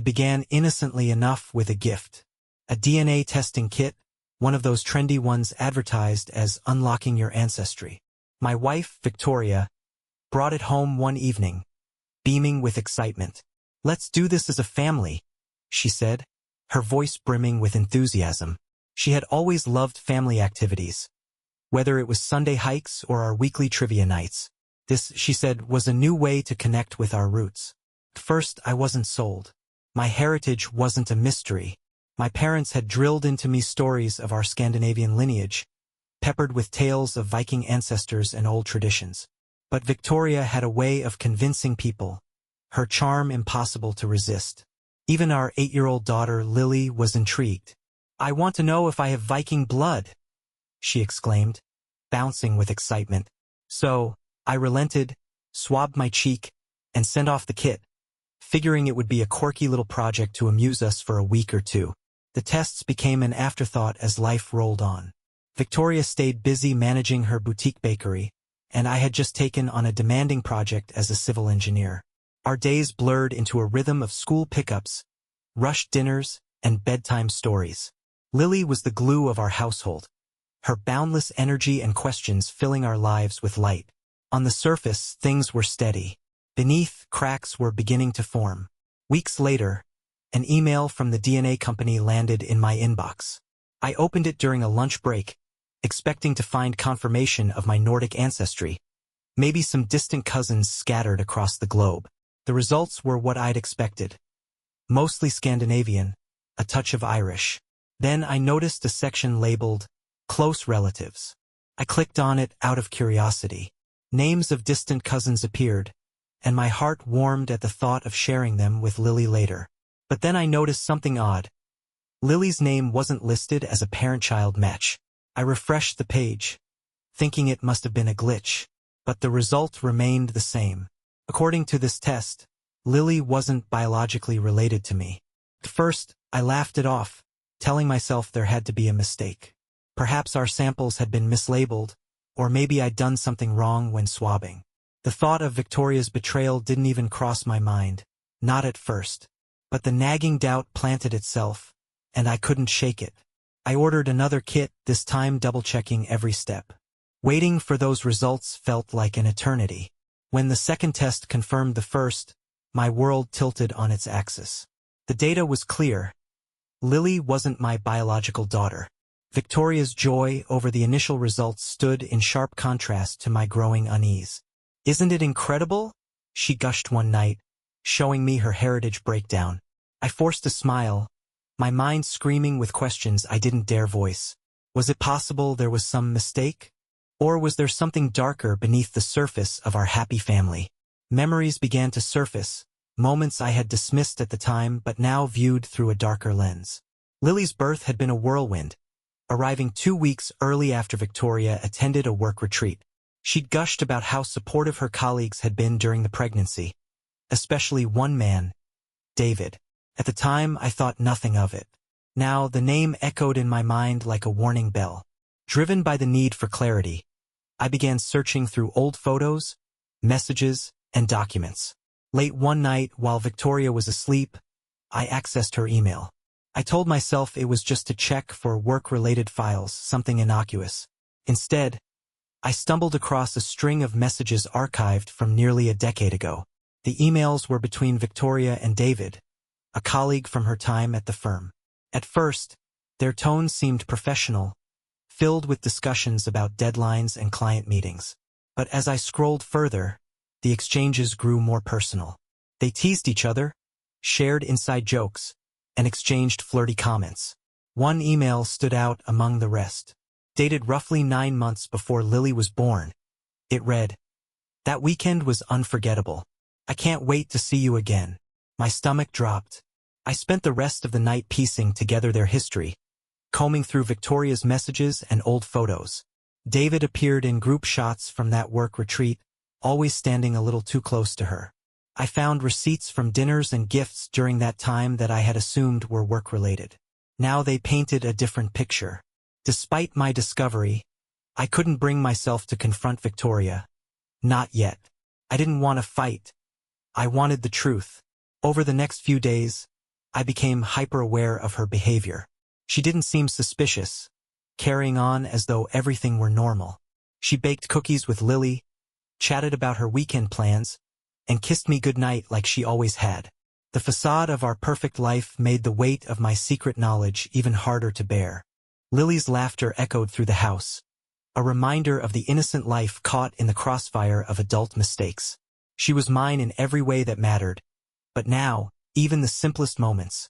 It began innocently enough with a gift. A DNA testing kit, one of those trendy ones advertised as unlocking your ancestry. My wife, Victoria, brought it home one evening, beaming with excitement. "Let's do this as a family," she said, her voice brimming with enthusiasm. She had always loved family activities, whether it was Sunday hikes or our weekly trivia nights. This, she said, was a new way to connect with our roots. At first, I wasn't sold. My heritage wasn't a mystery. My parents had drilled into me stories of our Scandinavian lineage, peppered with tales of Viking ancestors and old traditions. But Victoria had a way of convincing people, her charm impossible to resist. Even our 8-year-old daughter, Lily, was intrigued. "I want to know if I have Viking blood," she exclaimed, bouncing with excitement. So, I relented, swabbed my cheek, and sent off the kit, figuring it would be a quirky little project to amuse us for a week or two. The tests became an afterthought as life rolled on. Victoria stayed busy managing her boutique bakery, and I had just taken on a demanding project as a civil engineer. Our days blurred into a rhythm of school pickups, rushed dinners, and bedtime stories. Lily was the glue of our household, her boundless energy and questions filling our lives with light. On the surface, things were steady. Beneath, cracks were beginning to form. Weeks later, an email from the DNA company landed in my inbox. I opened it during a lunch break, expecting to find confirmation of my Nordic ancestry, maybe some distant cousins scattered across the globe. The results were what I'd expected. Mostly Scandinavian, a touch of Irish. Then I noticed a section labeled, "Close Relatives." I clicked on it out of curiosity. Names of distant cousins appeared, and my heart warmed at the thought of sharing them with Lily later. But then I noticed something odd. Lily's name wasn't listed as a parent-child match. I refreshed the page, thinking it must have been a glitch, but the result remained the same. According to this test, Lily wasn't biologically related to me. At first, I laughed it off, telling myself there had to be a mistake. Perhaps our samples had been mislabeled, or maybe I'd done something wrong when swabbing. The thought of Victoria's betrayal didn't even cross my mind, not at first. But the nagging doubt planted itself, and I couldn't shake it. I ordered another kit, this time double-checking every step. Waiting for those results felt like an eternity. When the second test confirmed the first, my world tilted on its axis. The data was clear. Lily wasn't my biological daughter. Victoria's joy over the initial results stood in sharp contrast to my growing unease. "Isn't it incredible?" she gushed one night, showing me her heritage breakdown. I forced a smile, my mind screaming with questions I didn't dare voice. Was it possible there was some mistake? Or was there something darker beneath the surface of our happy family? Memories began to surface, moments I had dismissed at the time but now viewed through a darker lens. Lily's birth had been a whirlwind, arriving 2 weeks early after Victoria attended a work retreat. She'd gushed about how supportive her colleagues had been during the pregnancy, especially one man, David. At the time, I thought nothing of it. Now, the name echoed in my mind like a warning bell. Driven by the need for clarity, I began searching through old photos, messages, and documents. Late one night, while Victoria was asleep, I accessed her email. I told myself it was just to check for work-related files, something innocuous. Instead, I stumbled across a string of messages archived from nearly a decade ago. The emails were between Victoria and David, a colleague from her time at the firm. At first, their tone seemed professional, filled with discussions about deadlines and client meetings. But as I scrolled further, the exchanges grew more personal. They teased each other, shared inside jokes, and exchanged flirty comments. One email stood out among the rest. Dated roughly 9 months before Lily was born. It read, "That weekend was unforgettable. I can't wait to see you again." My stomach dropped. I spent the rest of the night piecing together their history, combing through Victoria's messages and old photos. David appeared in group shots from that work retreat, always standing a little too close to her. I found receipts from dinners and gifts during that time that I had assumed were work-related. Now they painted a different picture. Despite my discovery, I couldn't bring myself to confront Victoria. Not yet. I didn't want to fight. I wanted the truth. Over the next few days, I became hyper-aware of her behavior. She didn't seem suspicious, carrying on as though everything were normal. She baked cookies with Lily, chatted about her weekend plans, and kissed me goodnight like she always had. The facade of our perfect life made the weight of my secret knowledge even harder to bear. Lily's laughter echoed through the house, a reminder of the innocent life caught in the crossfire of adult mistakes. She was mine in every way that mattered, but now, even the simplest moments,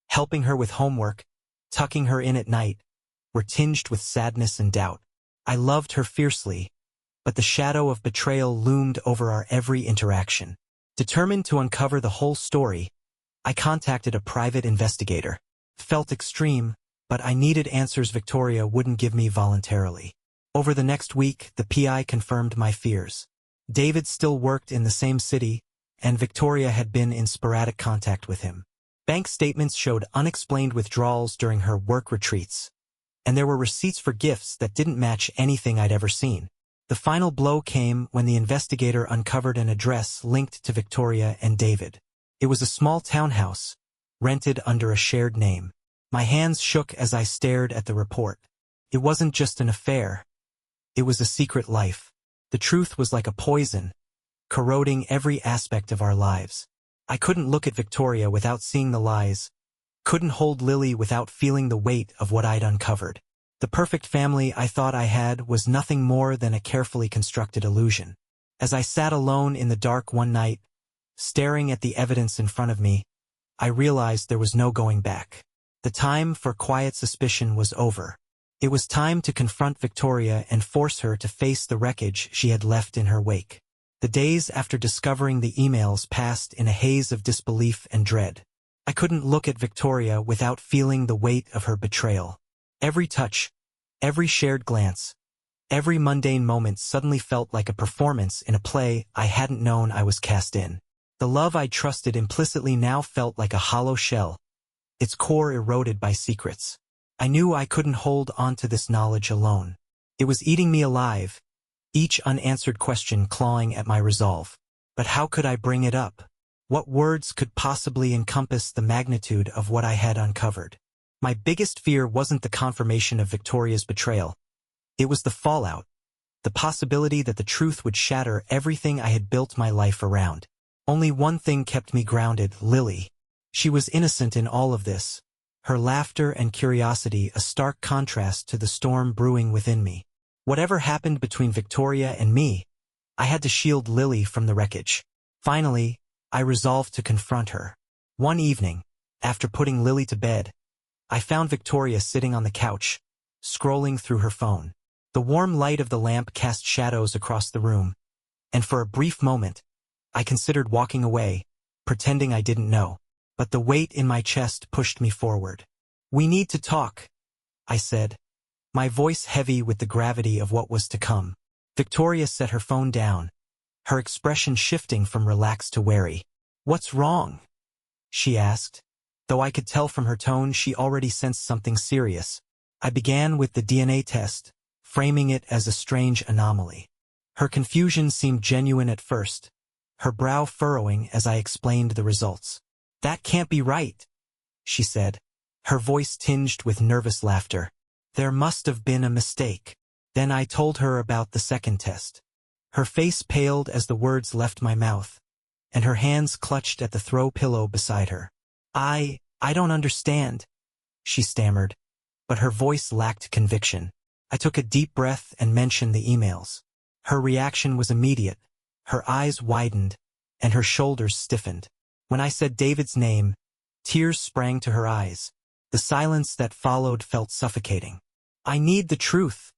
helping her with homework, tucking her in at night, were tinged with sadness and doubt. I loved her fiercely, but the shadow of betrayal loomed over our every interaction. Determined to uncover the whole story, I contacted a private investigator. Felt extreme, but I needed answers Victoria wouldn't give me voluntarily. Over the next week, the PI confirmed my fears. David still worked in the same city, and Victoria had been in sporadic contact with him. Bank statements showed unexplained withdrawals during her work retreats, and there were receipts for gifts that didn't match anything I'd ever seen. The final blow came when the investigator uncovered an address linked to Victoria and David. It was a small townhouse, rented under a shared name. My hands shook as I stared at the report. It wasn't just an affair. It was a secret life. The truth was like a poison, corroding every aspect of our lives. I couldn't look at Victoria without seeing the lies, couldn't hold Lily without feeling the weight of what I'd uncovered. The perfect family I thought I had was nothing more than a carefully constructed illusion. As I sat alone in the dark one night, staring at the evidence in front of me, I realized there was no going back. The time for quiet suspicion was over. It was time to confront Victoria and force her to face the wreckage she had left in her wake. The days after discovering the emails passed in a haze of disbelief and dread. I couldn't look at Victoria without feeling the weight of her betrayal. Every touch, every shared glance, every mundane moment suddenly felt like a performance in a play I hadn't known I was cast in. The love I trusted implicitly now felt like a hollow shell, its core eroded by secrets. I knew I couldn't hold on to this knowledge alone. It was eating me alive, each unanswered question clawing at my resolve. But how could I bring it up? What words could possibly encompass the magnitude of what I had uncovered? My biggest fear wasn't the confirmation of Victoria's betrayal. It was the fallout, the possibility that the truth would shatter everything I had built my life around. Only one thing kept me grounded: Lily. She was innocent in all of this, her laughter and curiosity a stark contrast to the storm brewing within me. Whatever happened between Victoria and me, I had to shield Lily from the wreckage. Finally, I resolved to confront her. One evening, after putting Lily to bed, I found Victoria sitting on the couch, scrolling through her phone. The warm light of the lamp cast shadows across the room, and for a brief moment, I considered walking away, pretending I didn't know. But the weight in my chest pushed me forward. "We need to talk," I said, my voice heavy with the gravity of what was to come. Victoria set her phone down, her expression shifting from relaxed to wary. "What's wrong?" she asked. Though I could tell from her tone she already sensed something serious. I began with the DNA test, framing it as a strange anomaly. Her confusion seemed genuine at first, her brow furrowing as I explained the results. "That can't be right," she said, her voice tinged with nervous laughter. "There must have been a mistake." Then I told her about the second test. Her face paled as the words left my mouth, and her hands clutched at the throw pillow beside her. I don't understand," she stammered, but her voice lacked conviction. I took a deep breath and mentioned the emails. Her reaction was immediate. Her eyes widened, and her shoulders stiffened. When I said David's name, tears sprang to her eyes. The silence that followed felt suffocating. "I need the truth,"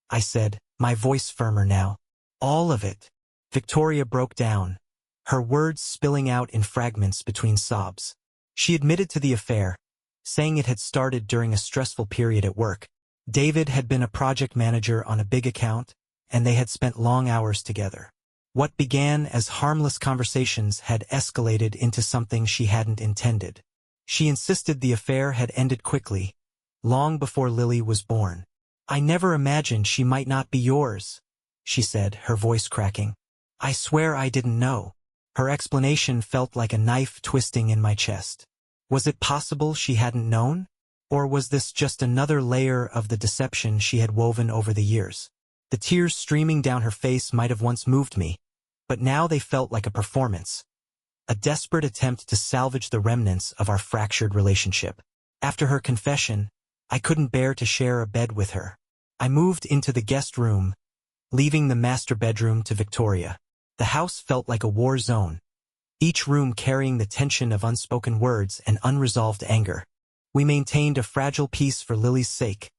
I said, my voice firmer now. "All of it." Victoria broke down, her words spilling out in fragments between sobs. She admitted to the affair, saying it had started during a stressful period at work. David had been a project manager on a big account, and they had spent long hours together. What began as harmless conversations had escalated into something she hadn't intended. She insisted the affair had ended quickly, long before Lily was born. "I never imagined she might not be yours," she said, her voice cracking. "I swear I didn't know." Her explanation felt like a knife twisting in my chest. Was it possible she hadn't known? Or was this just another layer of the deception she had woven over the years? The tears streaming down her face might have once moved me, but now they felt like a performance, a desperate attempt to salvage the remnants of our fractured relationship. After her confession, I couldn't bear to share a bed with her. I moved into the guest room, leaving the master bedroom to Victoria. The house felt like a war zone, each room carrying the tension of unspoken words and unresolved anger. We maintained a fragile peace for Lily's sake,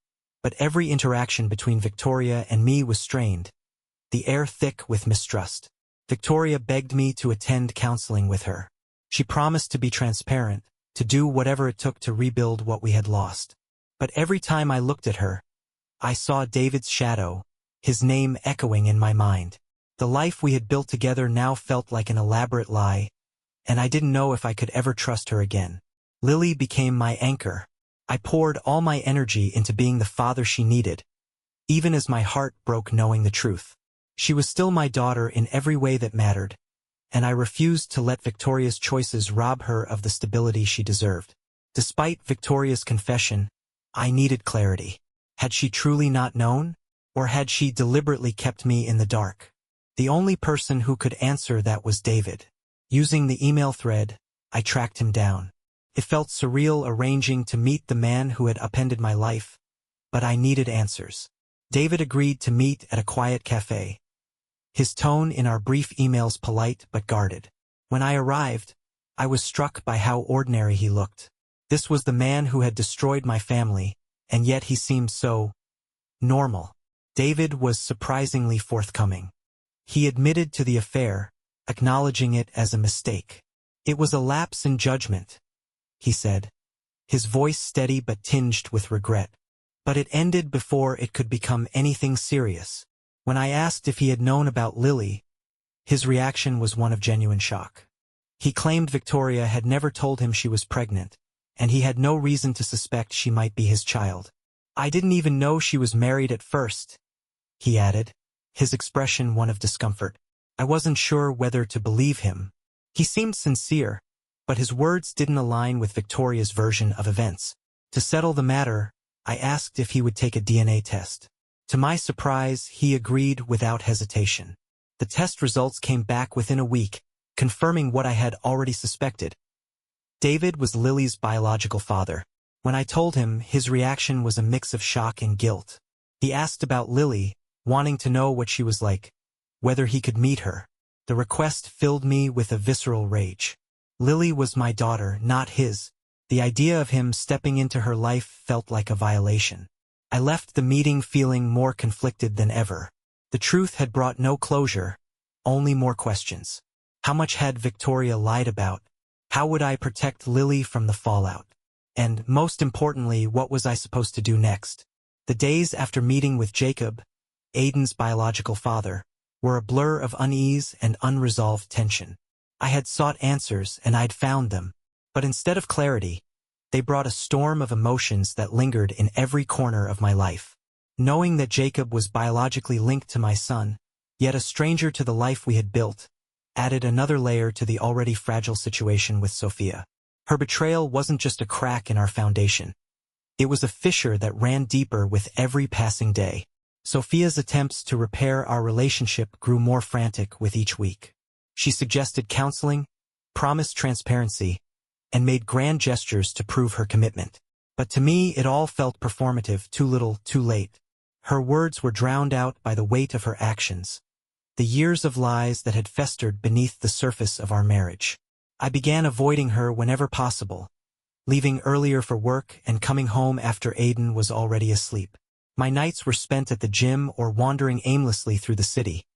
but every interaction between Victoria and me was strained, the air thick with mistrust. Victoria begged me to attend counseling with her. She promised to be transparent, to do whatever it took to rebuild what we had lost. But every time I looked at her, I saw David's shadow, his name echoing in my mind. The life we had built together now felt like an elaborate lie, and I didn't know if I could ever trust her again. Lily became my anchor. I poured all my energy into being the father she needed, even as my heart broke knowing the truth. She was still my daughter in every way that mattered, and I refused to let Victoria's choices rob her of the stability she deserved. Despite Victoria's confession, I needed clarity. Had she truly not known, or had she deliberately kept me in the dark? The only person who could answer that was David. Using the email thread, I tracked him down. It felt surreal arranging to meet the man who had upended my life, but I needed answers. David agreed to meet at a quiet cafe, his tone in our brief emails polite but guarded. When I arrived, I was struck by how ordinary he looked. This was the man who had destroyed my family, and yet he seemed so normal. David was surprisingly forthcoming. He admitted to the affair, acknowledging it as a mistake. It was a lapse in judgment, he said, his voice steady but tinged with regret. But it ended before it could become anything serious. When I asked if he had known about Lily, his reaction was one of genuine shock. He claimed Victoria had never told him she was pregnant, and he had no reason to suspect she might be his child. I didn't even know she was married at first, he added, his expression one of discomfort. I wasn't sure whether to believe him. He seemed sincere, but his words didn't align with Victoria's version of events. To settle the matter, I asked if he would take a DNA test. To my surprise, he agreed without hesitation. The test results came back within a week, confirming what I had already suspected. David was Lily's biological father. When I told him, his reaction was a mix of shock and guilt. He asked about Lily, wanting to know what she was like, whether he could meet her. The request filled me with a visceral rage. Lily was my daughter, not his. The idea of him stepping into her life felt like a violation. I left the meeting feeling more conflicted than ever. The truth had brought no closure, only more questions. How much had Victoria lied about? How would I protect Lily from the fallout? And, most importantly, what was I supposed to do next? The days after meeting with Jacob, Aiden's biological father, were a blur of unease and unresolved tension. I had sought answers and I'd found them, but instead of clarity, they brought a storm of emotions that lingered in every corner of my life. Knowing that Jacob was biologically linked to my son, yet a stranger to the life we had built, added another layer to the already fragile situation with Sophia. Her betrayal wasn't just a crack in our foundation. It was a fissure that ran deeper with every passing day. Sophia's attempts to repair our relationship grew more frantic with each week. She suggested counseling, promised transparency, and made grand gestures to prove her commitment. But to me, it all felt performative, too little, too late. Her words were drowned out by the weight of her actions, the years of lies that had festered beneath the surface of our marriage. I began avoiding her whenever possible, leaving earlier for work and coming home after Aiden was already asleep. My nights were spent at the gym or wandering aimlessly through the city,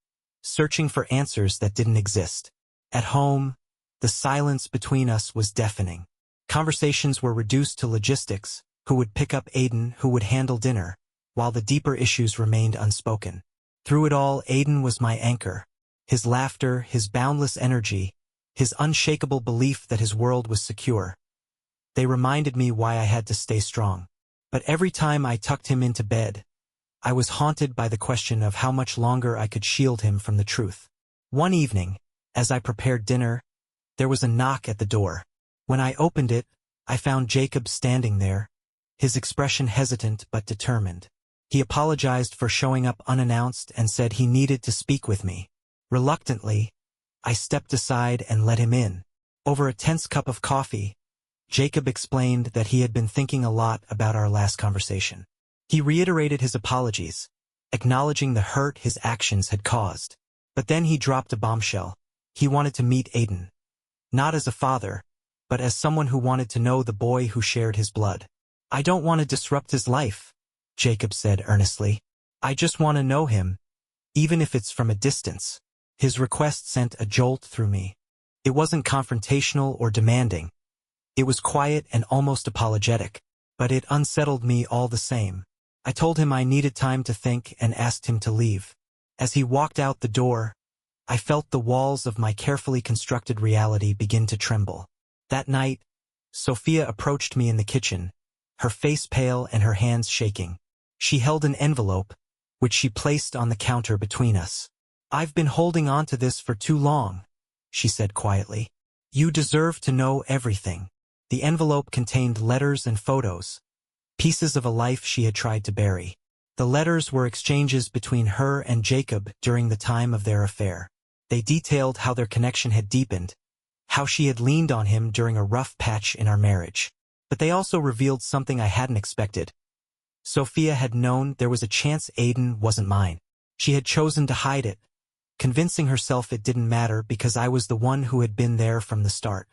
searching for answers that didn't exist. At home, the silence between us was deafening. Conversations were reduced to logistics: who would pick up Aiden, who would handle dinner, while the deeper issues remained unspoken. Through it all, Aiden was my anchor. His laughter, his boundless energy, his unshakable belief that his world was secure. They reminded me why I had to stay strong. But every time I tucked him into bed, I was haunted by the question of how much longer I could shield him from the truth. One evening, as I prepared dinner, there was a knock at the door. When I opened it, I found Jacob standing there, his expression hesitant but determined. He apologized for showing up unannounced and said he needed to speak with me. Reluctantly, I stepped aside and let him in. Over a tense cup of coffee, Jacob explained that he had been thinking a lot about our last conversation. He reiterated his apologies, acknowledging the hurt his actions had caused. But then he dropped a bombshell. He wanted to meet Aiden. Not as a father, but as someone who wanted to know the boy who shared his blood. I don't want to disrupt his life, Jacob said earnestly. I just want to know him, even if it's from a distance. His request sent a jolt through me. It wasn't confrontational or demanding. It was quiet and almost apologetic, but it unsettled me all the same. I told him I needed time to think and asked him to leave. As he walked out the door, I felt the walls of my carefully constructed reality begin to tremble. That night, Sophia approached me in the kitchen, her face pale and her hands shaking. She held an envelope, which she placed on the counter between us. I've been holding on to this for too long, she said quietly. You deserve to know everything. The envelope contained letters and photos, pieces of a life she had tried to bury. The letters were exchanges between her and Jacob during the time of their affair. They detailed how their connection had deepened, how she had leaned on him during a rough patch in our marriage. But they also revealed something I hadn't expected. Sophia had known there was a chance Aiden wasn't mine. She had chosen to hide it, convincing herself it didn't matter because I was the one who had been there from the start.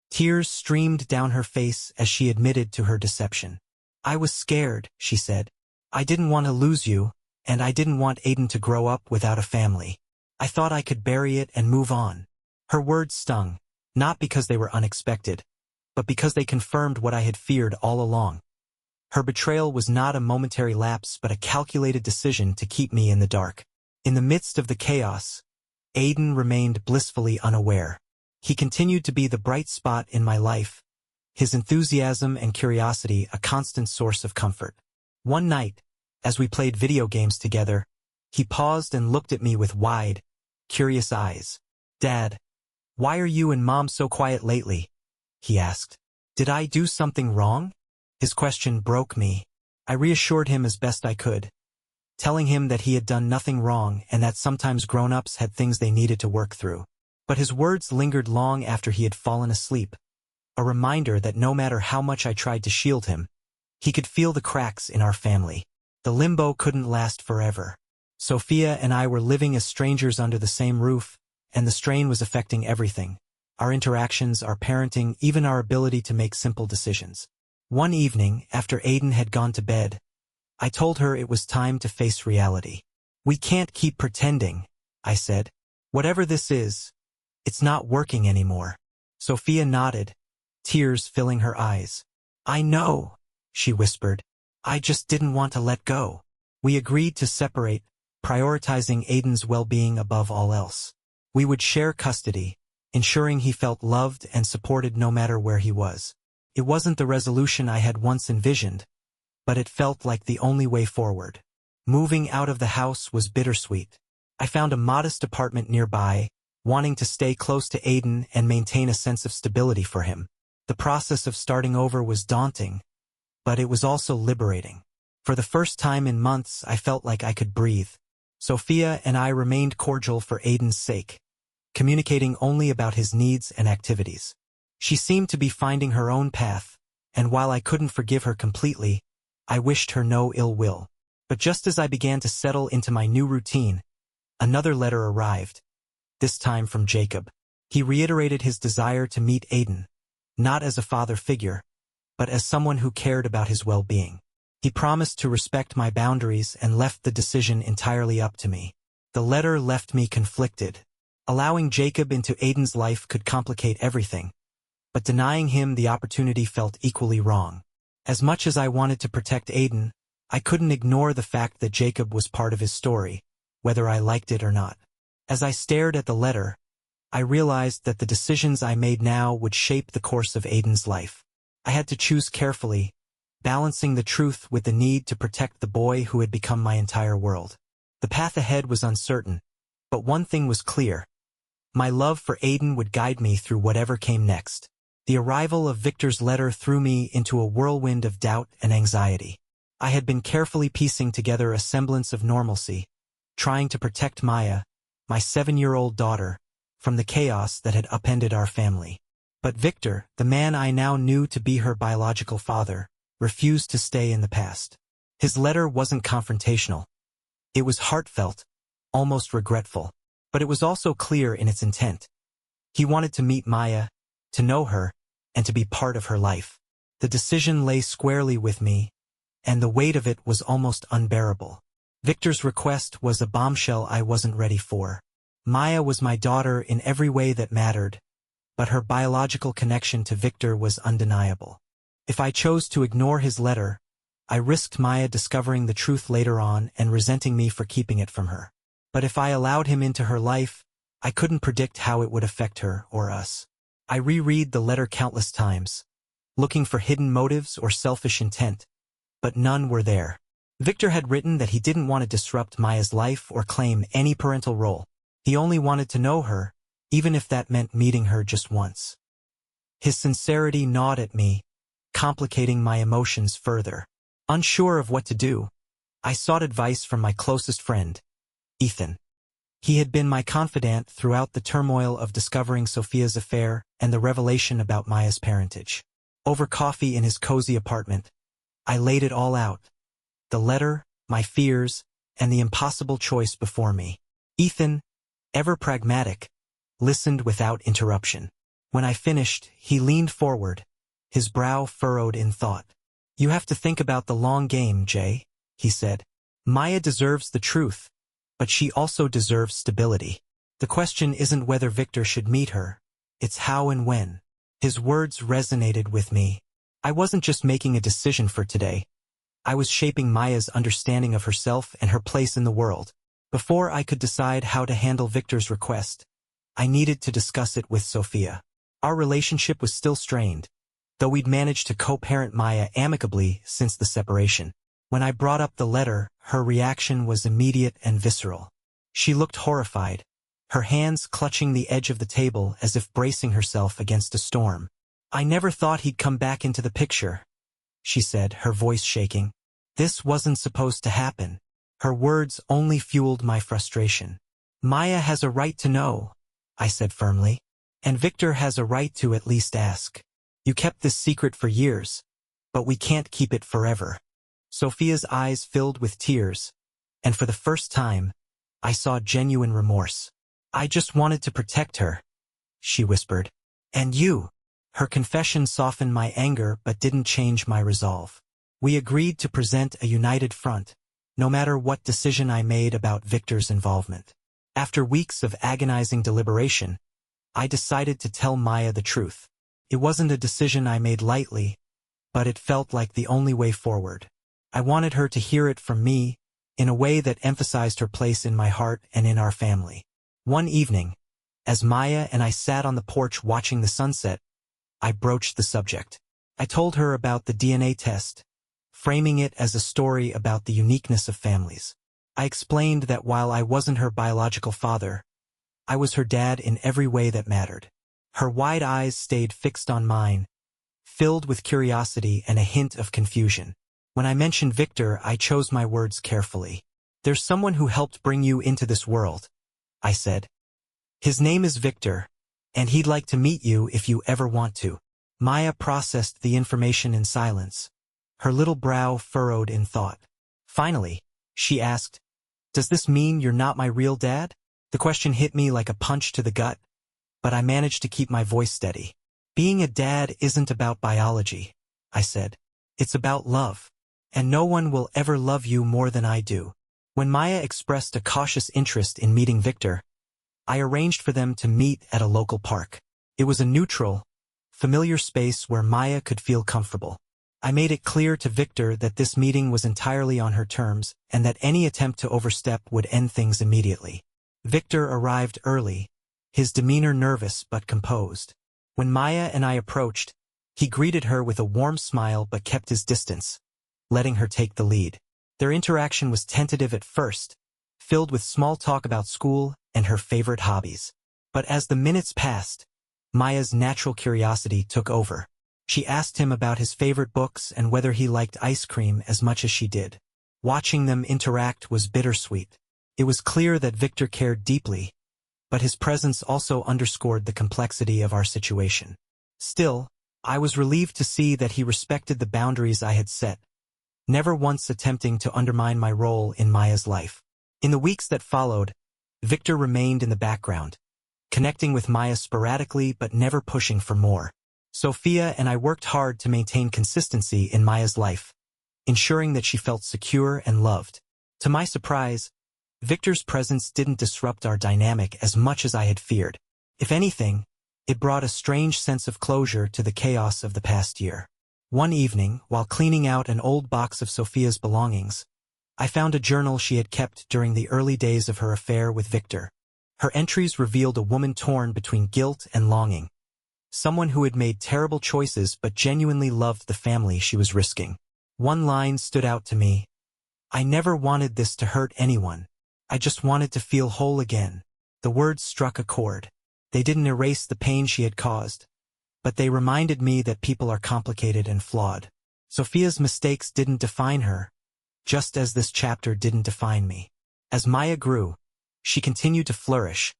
Tears streamed down her face as she admitted to her deception. I was scared, she said. I didn't want to lose you, and I didn't want Aiden to grow up without a family. I thought I could bury it and move on. Her words stung, not because they were unexpected, but because they confirmed what I had feared all along. Her betrayal was not a momentary lapse but a calculated decision to keep me in the dark. In the midst of the chaos, Aiden remained blissfully unaware. He continued to be the bright spot in my life, his enthusiasm and curiosity a constant source of comfort. One night, as we played video games together, he paused and looked at me with wide, curious eyes. Dad, why are you and Mom so quiet lately? He asked. Did I do something wrong? His question broke me. I reassured him as best I could, telling him that he had done nothing wrong and that sometimes grown-ups had things they needed to work through. But his words lingered long after he had fallen asleep, a reminder that no matter how much I tried to shield him, he could feel the cracks in our family. The limbo couldn't last forever. Sophia and I were living as strangers under the same roof, and the strain was affecting everything. Our interactions, our parenting, even our ability to make simple decisions. One evening, after Aiden had gone to bed, I told her it was time to face reality. We can't keep pretending, I said. Whatever this is, it's not working anymore. Sophia nodded, tears filling her eyes. I know, she whispered. I just didn't want to let go. We agreed to separate, prioritizing Aiden's well-being above all else. We would share custody, ensuring he felt loved and supported no matter where he was. It wasn't the resolution I had once envisioned, but it felt like the only way forward. Moving out of the house was bittersweet. I found a modest apartment nearby, wanting to stay close to Aiden and maintain a sense of stability for him. The process of starting over was daunting, but it was also liberating. For the first time in months, I felt like I could breathe. Sophia and I remained cordial for Aiden's sake, communicating only about his needs and activities. She seemed to be finding her own path, and while I couldn't forgive her completely, I wished her no ill will. But just as I began to settle into my new routine, another letter arrived, this time from Jacob. He reiterated his desire to meet Aiden, not as a father figure, but as someone who cared about his well-being. He promised to respect my boundaries and left the decision entirely up to me. The letter left me conflicted. Allowing Jacob into Aiden's life could complicate everything, but denying him the opportunity felt equally wrong. As much as I wanted to protect Aiden, I couldn't ignore the fact that Jacob was part of his story, whether I liked it or not. As I stared at the letter, I realized that the decisions I made now would shape the course of Aiden's life. I had to choose carefully, balancing the truth with the need to protect the boy who had become my entire world. The path ahead was uncertain, but one thing was clear. My love for Aiden would guide me through whatever came next. The arrival of Victor's letter threw me into a whirlwind of doubt and anxiety. I had been carefully piecing together a semblance of normalcy, trying to protect Maya, my 7-year-old daughter, from the chaos that had upended our family. But Victor, the man I now knew to be her biological father, refused to stay in the past. His letter wasn't confrontational. It was heartfelt, almost regretful, but it was also clear in its intent. He wanted to meet Maya, to know her, and to be part of her life. The decision lay squarely with me, and the weight of it was almost unbearable. Victor's request was a bombshell I wasn't ready for. Maya was my daughter in every way that mattered, but her biological connection to Victor was undeniable. If I chose to ignore his letter, I risked Maya discovering the truth later on and resenting me for keeping it from her. But if I allowed him into her life, I couldn't predict how it would affect her or us. I reread the letter countless times, looking for hidden motives or selfish intent, but none were there. Victor had written that he didn't want to disrupt Maya's life or claim any parental role. He only wanted to know her, even if that meant meeting her just once. His sincerity gnawed at me, complicating my emotions further. Unsure of what to do, I sought advice from my closest friend, Ethan. He had been my confidant throughout the turmoil of discovering Sophia's affair and the revelation about Maya's parentage. Over coffee in his cozy apartment, I laid it all out. The letter, my fears, and the impossible choice before me. Ethan, ever pragmatic, listened without interruption. When I finished, he leaned forward, his brow furrowed in thought. "You have to think about the long game, Jay," he said. "Maya deserves the truth, but she also deserves stability. The question isn't whether Victor should meet her, it's how and when." His words resonated with me. I wasn't just making a decision for today. I was shaping Maya's understanding of herself and her place in the world. Before I could decide how to handle Victor's request, I needed to discuss it with Sophia. Our relationship was still strained, though we'd managed to co-parent Maya amicably since the separation. When I brought up the letter, her reaction was immediate and visceral. She looked horrified, her hands clutching the edge of the table as if bracing herself against a storm. "I never thought he'd come back into the picture," she said, her voice shaking. "This wasn't supposed to happen." Her words only fueled my frustration. "Maya has a right to know," I said firmly. "And Victor has a right to at least ask. You kept this secret for years, but we can't keep it forever." Sophia's eyes filled with tears, and for the first time, I saw genuine remorse. "I just wanted to protect her," she whispered. "And you." Her confession softened my anger but didn't change my resolve. We agreed to present a united front, no matter what decision I made about Victor's involvement. After weeks of agonizing deliberation, I decided to tell Maya the truth. It wasn't a decision I made lightly, but it felt like the only way forward. I wanted her to hear it from me, in a way that emphasized her place in my heart and in our family. One evening, as Maya and I sat on the porch watching the sunset, I broached the subject. I told her about the DNA test, framing it as a story about the uniqueness of families. I explained that while I wasn't her biological father, I was her dad in every way that mattered. Her wide eyes stayed fixed on mine, filled with curiosity and a hint of confusion. When I mentioned Victor, I chose my words carefully. "There's someone who helped bring you into this world," I said. "His name is Victor, and he'd like to meet you if you ever want to." Maya processed the information in silence, her little brow furrowed in thought. Finally, she asked, "Does this mean you're not my real dad?" The question hit me like a punch to the gut, but I managed to keep my voice steady. "Being a dad isn't about biology," I said. "It's about love. And no one will ever love you more than I do." When Maya expressed a cautious interest in meeting Victor, I arranged for them to meet at a local park. It was a neutral, familiar space where Maya could feel comfortable. I made it clear to Victor that this meeting was entirely on her terms and that any attempt to overstep would end things immediately. Victor arrived early, his demeanor nervous but composed. When Maya and I approached, he greeted her with a warm smile but kept his distance, letting her take the lead. Their interaction was tentative at first, filled with small talk about school and her favorite hobbies. But as the minutes passed, Maya's natural curiosity took over. She asked him about his favorite books and whether he liked ice cream as much as she did. Watching them interact was bittersweet. It was clear that Victor cared deeply, but his presence also underscored the complexity of our situation. Still, I was relieved to see that he respected the boundaries I had set, never once attempting to undermine my role in Maya's life. In the weeks that followed, Victor remained in the background, connecting with Maya sporadically but never pushing for more. Sophia and I worked hard to maintain consistency in Maya's life, ensuring that she felt secure and loved. To my surprise, Victor's presence didn't disrupt our dynamic as much as I had feared. If anything, it brought a strange sense of closure to the chaos of the past year. One evening, while cleaning out an old box of Sophia's belongings, I found a journal she had kept during the early days of her affair with Victor. Her entries revealed a woman torn between guilt and longing, someone who had made terrible choices but genuinely loved the family she was risking. One line stood out to me. "I never wanted this to hurt anyone. I just wanted to feel whole again." The words struck a chord. They didn't erase the pain she had caused, but they reminded me that people are complicated and flawed. Sophia's mistakes didn't define her, just as this chapter didn't define me. As Maya grew, she continued to flourish,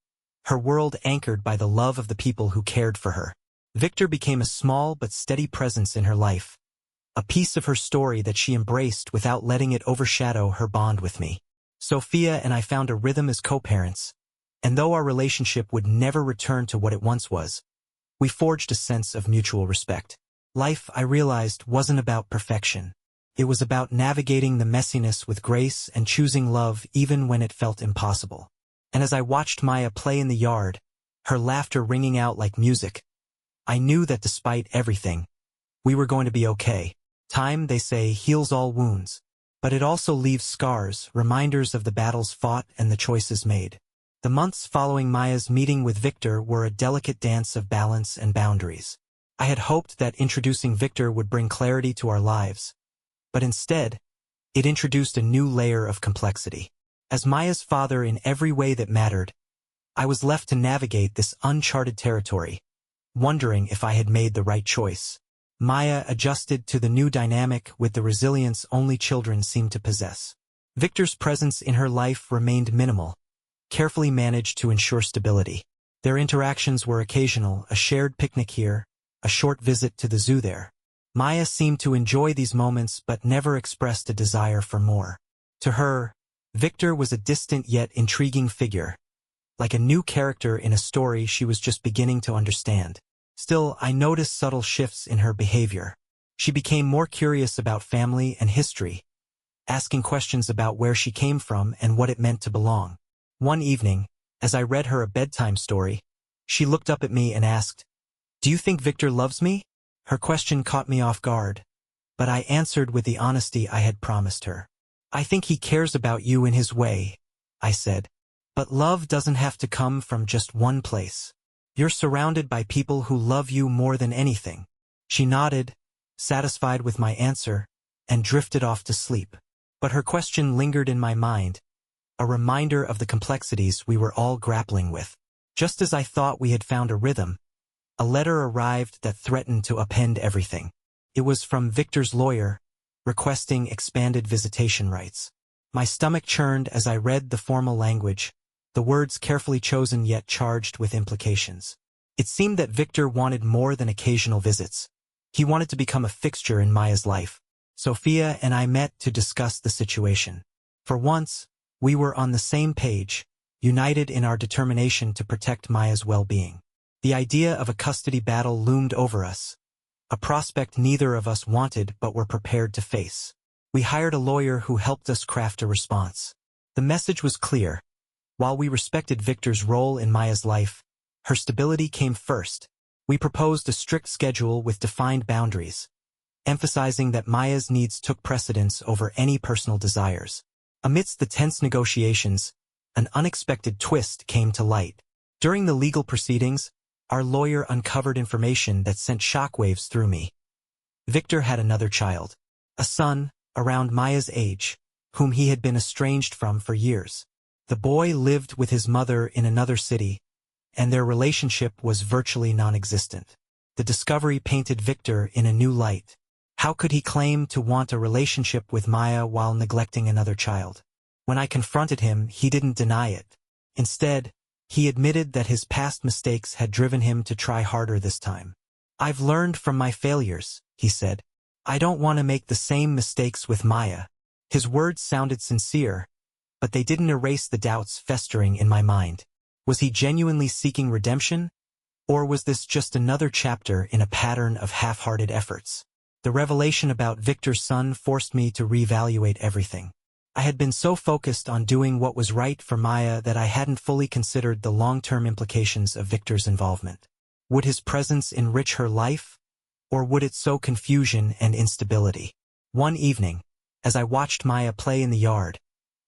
her world anchored by the love of the people who cared for her. Victor became a small but steady presence in her life, a piece of her story that she embraced without letting it overshadow her bond with me. Sophia and I found a rhythm as co-parents, and though our relationship would never return to what it once was, we forged a sense of mutual respect. Life, I realized, wasn't about perfection. It was about navigating the messiness with grace and choosing love even when it felt impossible. And as I watched Maya play in the yard, her laughter ringing out like music, I knew that despite everything, we were going to be okay. Time, they say, heals all wounds, but it also leaves scars, reminders of the battles fought and the choices made. The months following Maya's meeting with Victor were a delicate dance of balance and boundaries. I had hoped that introducing Victor would bring clarity to our lives, but instead, it introduced a new layer of complexity. As Maya's father in every way that mattered, I was left to navigate this uncharted territory, wondering if I had made the right choice. Maya adjusted to the new dynamic with the resilience only children seem to possess. Victor's presence in her life remained minimal, carefully managed to ensure stability. Their interactions were occasional, a shared picnic here, a short visit to the zoo there. Maya seemed to enjoy these moments but never expressed a desire for more. To her, Victor was a distant yet intriguing figure, like a new character in a story she was just beginning to understand. Still, I noticed subtle shifts in her behavior. She became more curious about family and history, asking questions about where she came from and what it meant to belong. One evening, as I read her a bedtime story, she looked up at me and asked, "Do you think Victor loves me?" Her question caught me off guard, but I answered with the honesty I had promised her. "I think he cares about you in his way," I said. "But love doesn't have to come from just one place. You're surrounded by people who love you more than anything." She nodded, satisfied with my answer, and drifted off to sleep. But her question lingered in my mind, a reminder of the complexities we were all grappling with. Just as I thought we had found a rhythm, a letter arrived that threatened to upend everything. It was from Victor's lawyer, requesting expanded visitation rights. My stomach churned as I read the formal language, the words carefully chosen yet charged with implications. It seemed that Victor wanted more than occasional visits. He wanted to become a fixture in Maya's life. Sophia and I met to discuss the situation. For once, we were on the same page, united in our determination to protect Maya's well-being. The idea of a custody battle loomed over us, a prospect neither of us wanted but were prepared to face. We hired a lawyer who helped us craft a response. The message was clear. While we respected Victor's role in Maya's life, her stability came first. We proposed a strict schedule with defined boundaries, emphasizing that Maya's needs took precedence over any personal desires. Amidst the tense negotiations, an unexpected twist came to light. During the legal proceedings, our lawyer uncovered information that sent shockwaves through me. Victor had another child, a son, around Maya's age, whom he had been estranged from for years. The boy lived with his mother in another city, and their relationship was virtually non-existent. The discovery painted Victor in a new light. How could he claim to want a relationship with Maya while neglecting another child? When I confronted him, he didn't deny it. Instead, he admitted that his past mistakes had driven him to try harder this time. "I've learned from my failures," he said. "I don't want to make the same mistakes with Maya." His words sounded sincere, but they didn't erase the doubts festering in my mind. Was he genuinely seeking redemption? Or was this just another chapter in a pattern of half-hearted efforts? The revelation about Victor's son forced me to reevaluate everything. I had been so focused on doing what was right for Maya that I hadn't fully considered the long-term implications of Victor's involvement. Would his presence enrich her life, or would it sow confusion and instability? One evening, as I watched Maya play in the yard,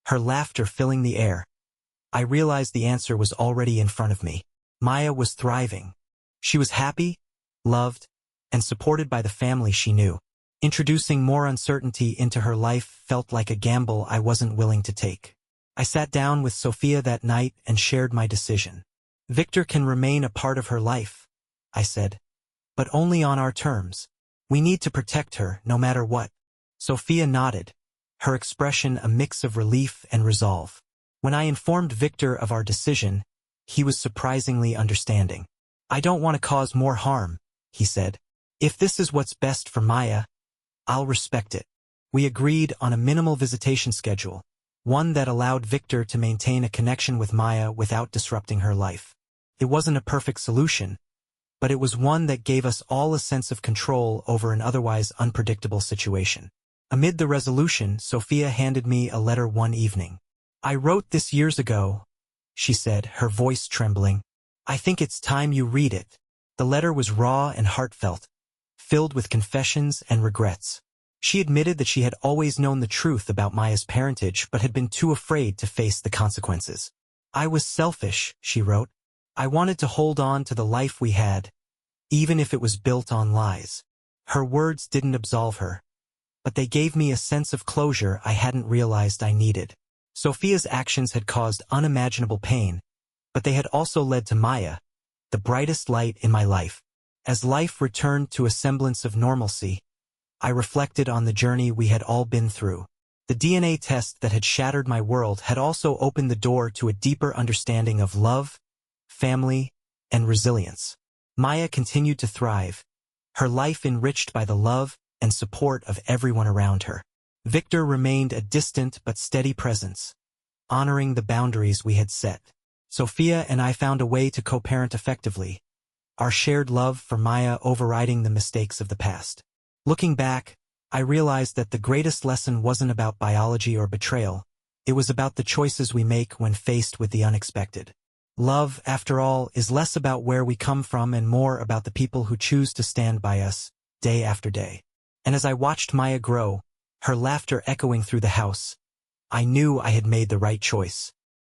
her laughter filling the air, I realized the answer was already in front of me. Maya was thriving. She was happy, loved, and supported by the family she knew. Introducing more uncertainty into her life felt like a gamble I wasn't willing to take. I sat down with Sophia that night and shared my decision. "Victor can remain a part of her life," I said, "but only on our terms. We need to protect her no matter what." Sophia nodded, her expression a mix of relief and resolve. When I informed Victor of our decision, he was surprisingly understanding. "I don't want to cause more harm," he said. "If this is what's best for Maya, I'll respect it." We agreed on a minimal visitation schedule, one that allowed Victor to maintain a connection with Maya without disrupting her life. It wasn't a perfect solution, but it was one that gave us all a sense of control over an otherwise unpredictable situation. Amid the resolution, Sophia handed me a letter one evening. "I wrote this years ago," she said, her voice trembling. "I think it's time you read it." The letter was raw and heartfelt, filled with confessions and regrets. She admitted that she had always known the truth about Maya's parentage but had been too afraid to face the consequences. "I was selfish," she wrote. "I wanted to hold on to the life we had, even if it was built on lies." Her words didn't absolve her, but they gave me a sense of closure I hadn't realized I needed. Sophia's actions had caused unimaginable pain, but they had also led to Maya, the brightest light in my life. As life returned to a semblance of normalcy, I reflected on the journey we had all been through. The DNA test that had shattered my world had also opened the door to a deeper understanding of love, family, and resilience. Maya continued to thrive, her life enriched by the love and support of everyone around her. Victor remained a distant but steady presence, honoring the boundaries we had set. Sophia and I found a way to co-parent effectively, our shared love for Maya overriding the mistakes of the past. Looking back, I realized that the greatest lesson wasn't about biology or betrayal. It was about the choices we make when faced with the unexpected. Love, after all, is less about where we come from and more about the people who choose to stand by us, day after day. And as I watched Maya grow, her laughter echoing through the house, I knew I had made the right choice.